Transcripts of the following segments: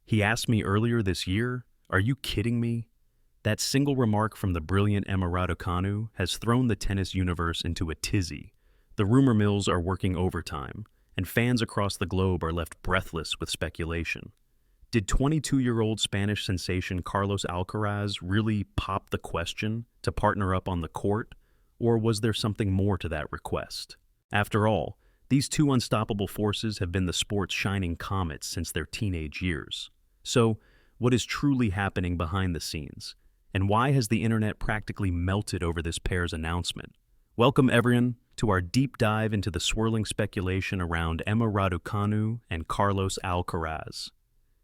He asked me earlier this year, "Are you kidding me?" That single remark from the brilliant Emma Raducanu has thrown the tennis universe into a tizzy. The rumor mills are working overtime, and fans across the globe are left breathless with speculation. Did 22-year-old Spanish sensation Carlos Alcaraz really pop the question to partner up on the court, or was there something more to that request? After all, these two unstoppable forces have been the sport's shining comets since their teenage years. So, what is truly happening behind the scenes? And why has the internet practically melted over this pair's announcement? Welcome, everyone, to our deep dive into the swirling speculation around Emma Raducanu and Carlos Alcaraz.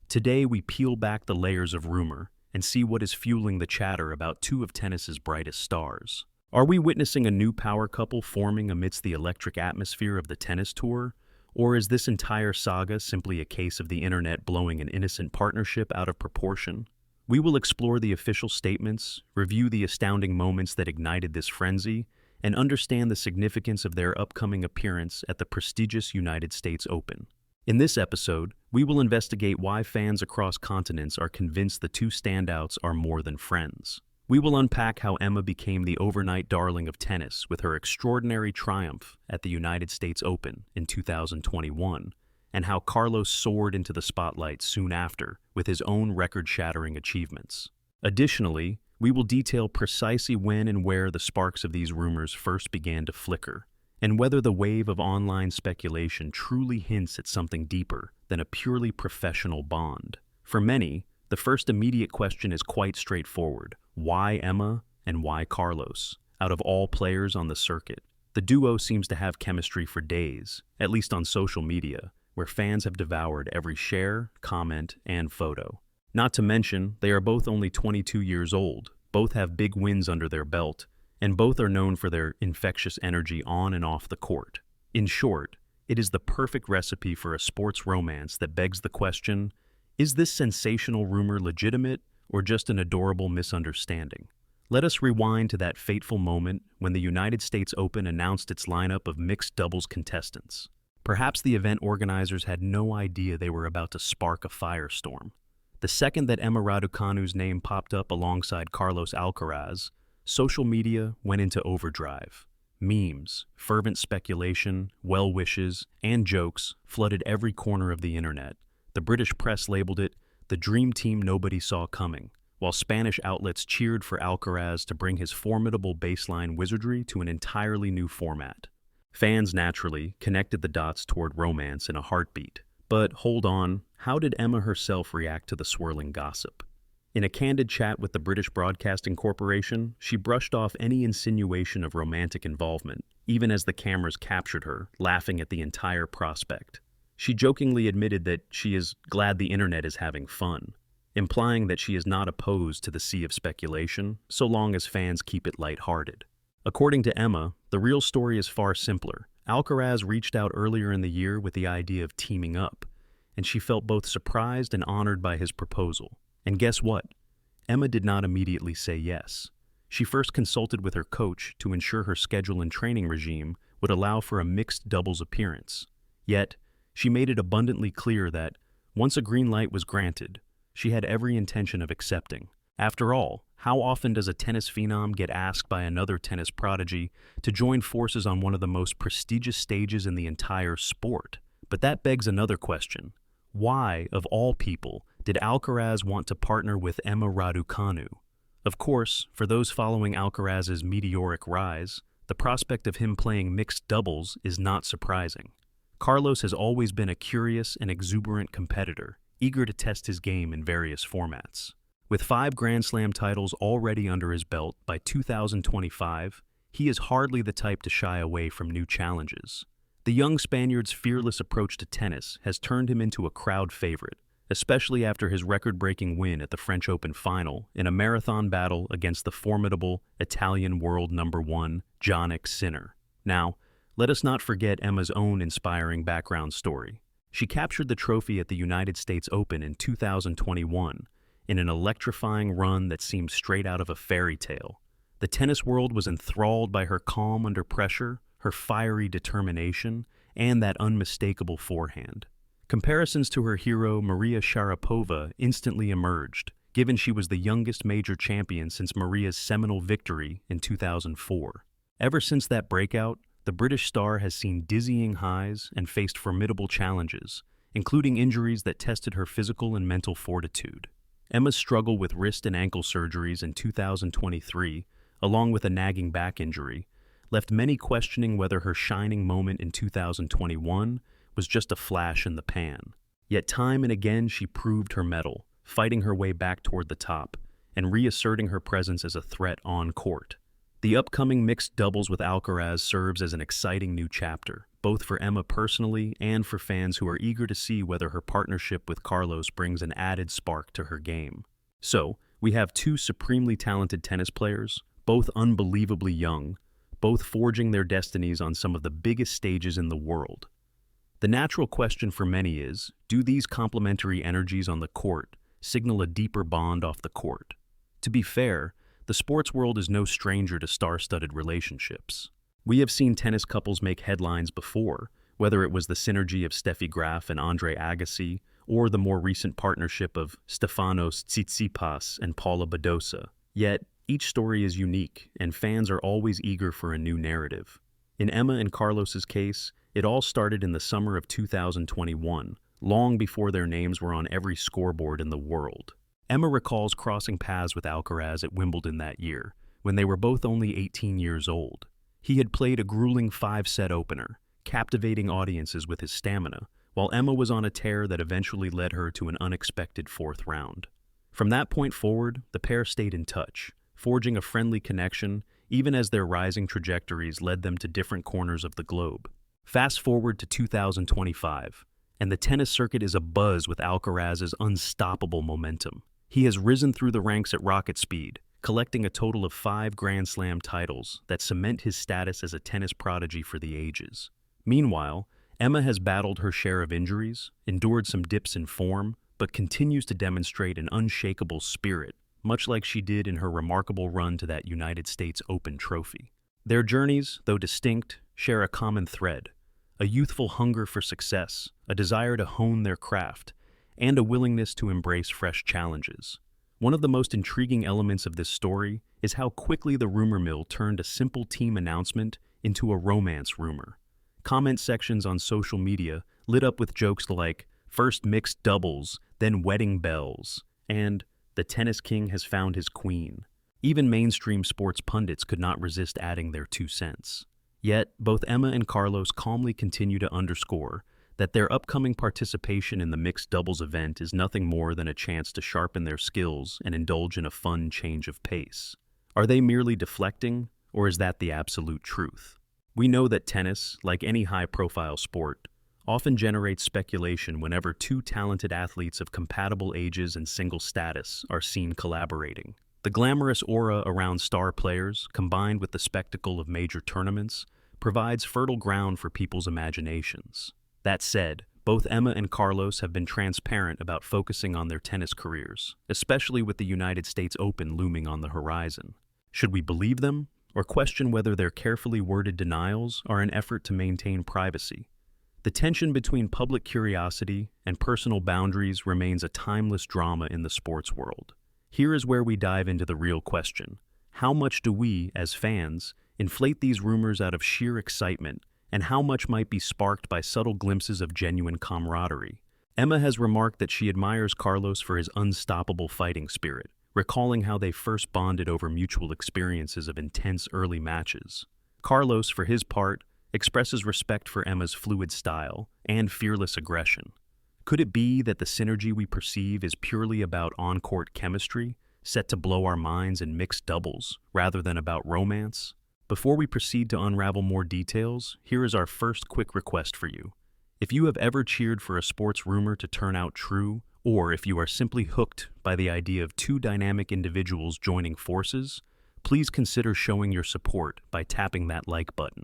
Today, we peel back the layers of rumor and see what is fueling the chatter about two of tennis's brightest stars. Are we witnessing a new power couple forming amidst the electric atmosphere of the tennis tour? Or is this entire saga simply a case of the internet blowing an innocent partnership out of proportion? We will explore the official statements, review the astounding moments that ignited this frenzy, and understand the significance of their upcoming appearance at the prestigious United States Open. In this episode, we will investigate why fans across continents are convinced the two standouts are more than friends. We will unpack how Emma became the overnight darling of tennis with her extraordinary triumph at the United States Open in 2021, and how Carlos soared into the spotlight soon after with his own record-shattering achievements. Additionally, we will detail precisely when and where the sparks of these rumors first began to flicker, and whether the wave of online speculation truly hints at something deeper than a purely professional bond. For many, the first immediate question is quite straightforward. Why Emma and why Carlos? Out of all players on the circuit, the duo seems to have chemistry for days, at least on social media, where fans have devoured every share, comment, and photo. Not to mention, they are both only 22 years old, both have big wins under their belt, and both are known for their infectious energy on and off the court. In short, it is the perfect recipe for a sports romance that begs the question, is this sensational rumor legitimate or just an adorable misunderstanding? Let us rewind to that fateful moment when the United States Open announced its lineup of mixed doubles contestants. Perhaps the event organizers had no idea they were about to spark a firestorm. The second that Emma Raducanu's name popped up alongside Carlos Alcaraz, social media went into overdrive. Memes, fervent speculation, well wishes, and jokes flooded every corner of the internet. The British press labeled it the dream team nobody saw coming, while Spanish outlets cheered for Alcaraz to bring his formidable baseline wizardry to an entirely new format. Fans naturally connected the dots toward romance in a heartbeat. But hold on, how did Emma herself react to the swirling gossip? In a candid chat with the British Broadcasting Corporation, she brushed off any insinuation of romantic involvement, even as the cameras captured her, laughing at the entire prospect. She jokingly admitted that she is glad the internet is having fun, implying that she is not opposed to the sea of speculation, so long as fans keep it lighthearted. According to Emma, the real story is far simpler. Alcaraz reached out earlier in the year with the idea of teaming up, and she felt both surprised and honored by his proposal. And guess what? Emma did not immediately say yes. She first consulted with her coach to ensure her schedule and training regime would allow for a mixed doubles appearance. Yet, she made it abundantly clear that, once a green light was granted, she had every intention of accepting. After all, how often does a tennis phenom get asked by another tennis prodigy to join forces on one of the most prestigious stages in the entire sport? But that begs another question. Why, of all people, did Alcaraz want to partner with Emma Raducanu? Of course, for those following Alcaraz's meteoric rise, the prospect of him playing mixed doubles is not surprising. Carlos has always been a curious and exuberant competitor, eager to test his game in various formats. With 5 Grand Slam titles already under his belt by 2025, he is hardly the type to shy away from new challenges. The young Spaniard's fearless approach to tennis has turned him into a crowd favorite, especially after his record-breaking win at the French Open final in a marathon battle against the formidable Italian world number 1, Jannik Sinner. Now, let us not forget Emma's own inspiring background story. She captured the trophy at the United States Open in 2021 in an electrifying run that seemed straight out of a fairy tale. The tennis world was enthralled by her calm under pressure, her fiery determination, and that unmistakable forehand. Comparisons to her hero Maria Sharapova instantly emerged, given she was the youngest major champion since Maria's seminal victory in 2004. Ever since that breakout, the British star has seen dizzying highs and faced formidable challenges, including injuries that tested her physical and mental fortitude. Emma's struggle with wrist and ankle surgeries in 2023, along with a nagging back injury, left many questioning whether her shining moment in 2021 was just a flash in the pan. Yet time and again she proved her mettle, fighting her way back toward the top and reasserting her presence as a threat on court. The upcoming mixed doubles with Alcaraz serves as an exciting new chapter, both for Emma personally and for fans who are eager to see whether her partnership with Carlos brings an added spark to her game. So, we have two supremely talented tennis players, both unbelievably young, both forging their destinies on some of the biggest stages in the world. The natural question for many is, do these complementary energies on the court signal a deeper bond off the court? To be fair, the sports world is no stranger to star-studded relationships. We have seen tennis couples make headlines before, whether it was the synergy of Steffi Graf and Andre Agassi, or the more recent partnership of Stefanos Tsitsipas and Paula Badosa. Yet, each story is unique, and fans are always eager for a new narrative. In Emma and Carlos's case, it all started in the summer of 2021, long before their names were on every scoreboard in the world. Emma recalls crossing paths with Alcaraz at Wimbledon that year, when they were both only 18 years old. He had played a grueling 5-set opener, captivating audiences with his stamina, while Emma was on a tear that eventually led her to an unexpected fourth round. From that point forward, the pair stayed in touch, forging a friendly connection even as their rising trajectories led them to different corners of the globe. Fast forward to 2025, and the tennis circuit is abuzz with Alcaraz's unstoppable momentum. He has risen through the ranks at rocket speed, collecting a total of 5 Grand Slam titles that cement his status as a tennis prodigy for the ages. Meanwhile, Emma has battled her share of injuries, endured some dips in form, but continues to demonstrate an unshakable spirit, much like she did in her remarkable run to that United States Open trophy. Their journeys, though distinct, share a common thread: a youthful hunger for success, a desire to hone their craft, and a willingness to embrace fresh challenges. One of the most intriguing elements of this story is how quickly the rumor mill turned a simple team announcement into a romance rumor. Comment sections on social media lit up with jokes like, "First mixed doubles, then wedding bells," and "The tennis king has found his queen." Even mainstream sports pundits could not resist adding their 2 cents. Yet, both Emma and Carlos calmly continue to underscore that their upcoming participation in the mixed doubles event is nothing more than a chance to sharpen their skills and indulge in a fun change of pace. Are they merely deflecting, or is that the absolute truth? We know that tennis, like any high-profile sport, often generates speculation whenever two talented athletes of compatible ages and single status are seen collaborating. The glamorous aura around star players, combined with the spectacle of major tournaments, provides fertile ground for people's imaginations. That said, both Emma and Carlos have been transparent about focusing on their tennis careers, especially with the United States Open looming on the horizon. Should we believe them, or question whether their carefully worded denials are an effort to maintain privacy? The tension between public curiosity and personal boundaries remains a timeless drama in the sports world. Here is where we dive into the real question. How much do we, as fans, inflate these rumors out of sheer excitement, and how much might be sparked by subtle glimpses of genuine camaraderie? Emma has remarked that she admires Carlos for his unstoppable fighting spirit, recalling how they first bonded over mutual experiences of intense early matches. Carlos, for his part, expresses respect for Emma's fluid style and fearless aggression. Could it be that the synergy we perceive is purely about on-court chemistry, set to blow our minds in mixed doubles, rather than about romance? Before we proceed to unravel more details, here is our first quick request for you. If you have ever cheered for a sports rumor to turn out true, or if you are simply hooked by the idea of two dynamic individuals joining forces, please consider showing your support by tapping that like button.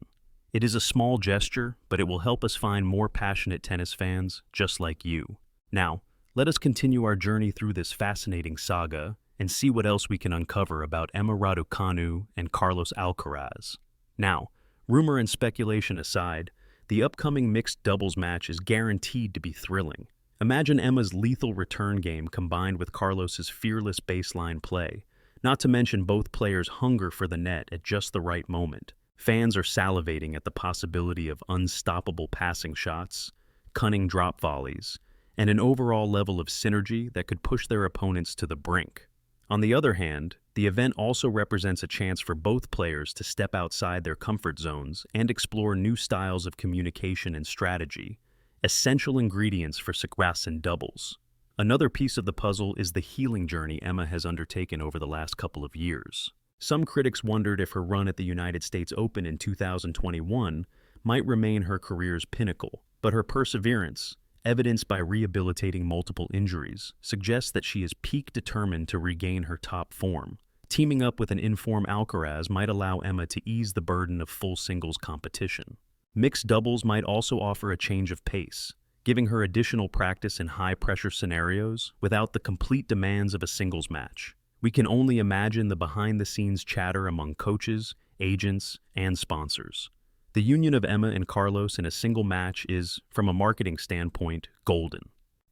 It is a small gesture, but it will help us find more passionate tennis fans just like you. Now, let us continue our journey through this fascinating saga and see what else we can uncover about Emma Raducanu and Carlos Alcaraz. Now, rumor and speculation aside, the upcoming mixed doubles match is guaranteed to be thrilling. Imagine Emma's lethal return game combined with Carlos's fearless baseline play, not to mention both players' hunger for the net at just the right moment. Fans are salivating at the possibility of unstoppable passing shots, cunning drop volleys, and an overall level of synergy that could push their opponents to the brink. On the other hand, the event also represents a chance for both players to step outside their comfort zones and explore new styles of communication and strategy, essential ingredients for success in doubles. Another piece of the puzzle is the healing journey Emma has undertaken over the last couple of years. Some critics wondered if her run at the United States Open in 2021 might remain her career's pinnacle, but her perseverance, evidenced by rehabilitating multiple injuries, suggests that she is peak determined to regain her top form. Teaming up with an in-form Alcaraz might allow Emma to ease the burden of full singles competition. Mixed doubles might also offer a change of pace, giving her additional practice in high-pressure scenarios without the complete demands of a singles match. We can only imagine the behind-the-scenes chatter among coaches, agents, and sponsors. The union of Emma and Carlos in a single match is, from a marketing standpoint, golden.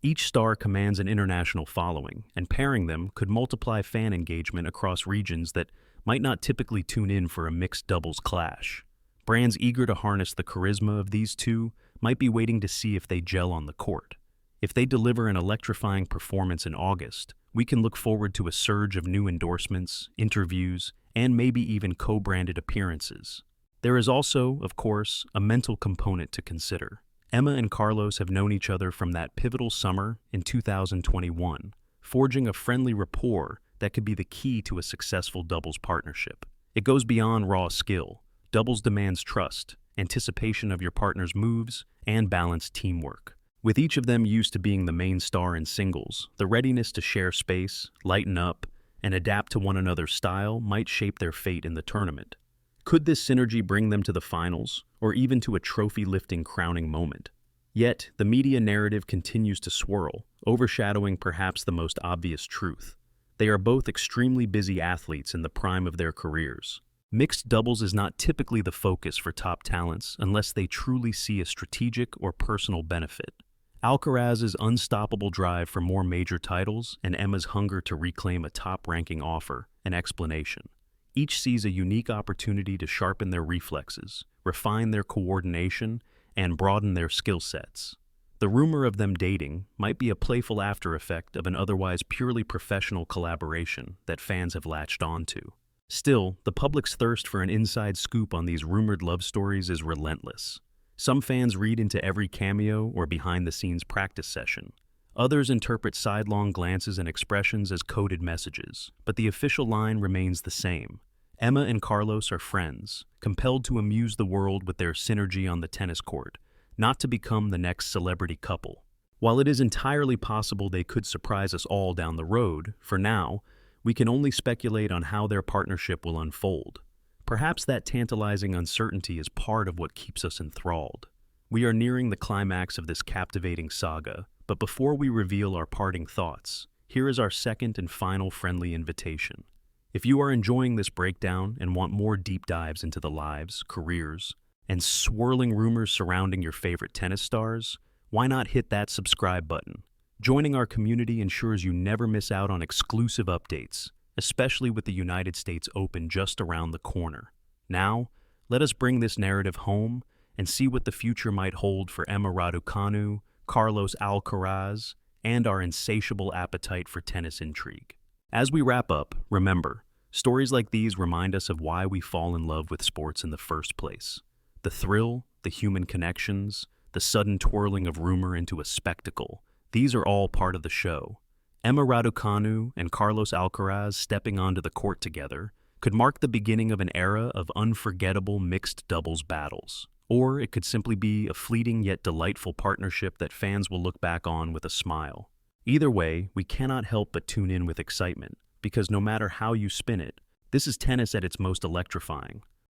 Each star commands an international following, and pairing them could multiply fan engagement across regions that might not typically tune in for a mixed doubles clash. Brands eager to harness the charisma of these two might be waiting to see if they gel on the court. If they deliver an electrifying performance in August, we can look forward to a surge of new endorsements, interviews, and maybe even co-branded appearances. There is also, of course, a mental component to consider. Emma and Carlos have known each other from that pivotal summer in 2021, forging a friendly rapport that could be the key to a successful doubles partnership. It goes beyond raw skill. Doubles demands trust, anticipation of your partner's moves, and balanced teamwork. With each of them used to being the main star in singles, the readiness to share space, lighten up, and adapt to one another's style might shape their fate in the tournament. Could this synergy bring them to the finals, or even to a trophy-lifting crowning moment? Yet, the media narrative continues to swirl, overshadowing perhaps the most obvious truth. They are both extremely busy athletes in the prime of their careers. Mixed doubles is not typically the focus for top talents unless they truly see a strategic or personal benefit. Alcaraz's unstoppable drive for more major titles and Emma's hunger to reclaim a top-ranking offer an explanation. Each sees a unique opportunity to sharpen their reflexes, refine their coordination, and broaden their skill sets. The rumor of them dating might be a playful after-effect of an otherwise purely professional collaboration that fans have latched onto. Still, the public's thirst for an inside scoop on these rumored love stories is relentless. Some fans read into every cameo or behind-the-scenes practice session. Others interpret sidelong glances and expressions as coded messages, but the official line remains the same. Emma and Carlos are friends, compelled to amuse the world with their synergy on the tennis court, not to become the next celebrity couple. While it is entirely possible they could surprise us all down the road, for now, we can only speculate on how their partnership will unfold. Perhaps that tantalizing uncertainty is part of what keeps us enthralled. We are nearing the climax of this captivating saga, but before we reveal our parting thoughts, here is our second and final friendly invitation. If you are enjoying this breakdown and want more deep dives into the lives, careers, and swirling rumors surrounding your favorite tennis stars, why not hit that subscribe button? Joining our community ensures you never miss out on exclusive updates, especially with the United States Open just around the corner. Now, let us bring this narrative home and see what the future might hold for Emma Raducanu, Carlos Alcaraz, and our insatiable appetite for tennis intrigue. As we wrap up, remember, stories like these remind us of why we fall in love with sports in the first place. The thrill, the human connections, the sudden twirling of rumor into a spectacle, these are all part of the show. Emma Raducanu and Carlos Alcaraz stepping onto the court together could mark the beginning of an era of unforgettable mixed doubles battles. Or it could simply be a fleeting yet delightful partnership that fans will look back on with a smile. Either way, we cannot help but tune in with excitement, because no matter how you spin it, this is tennis at its most electrifying.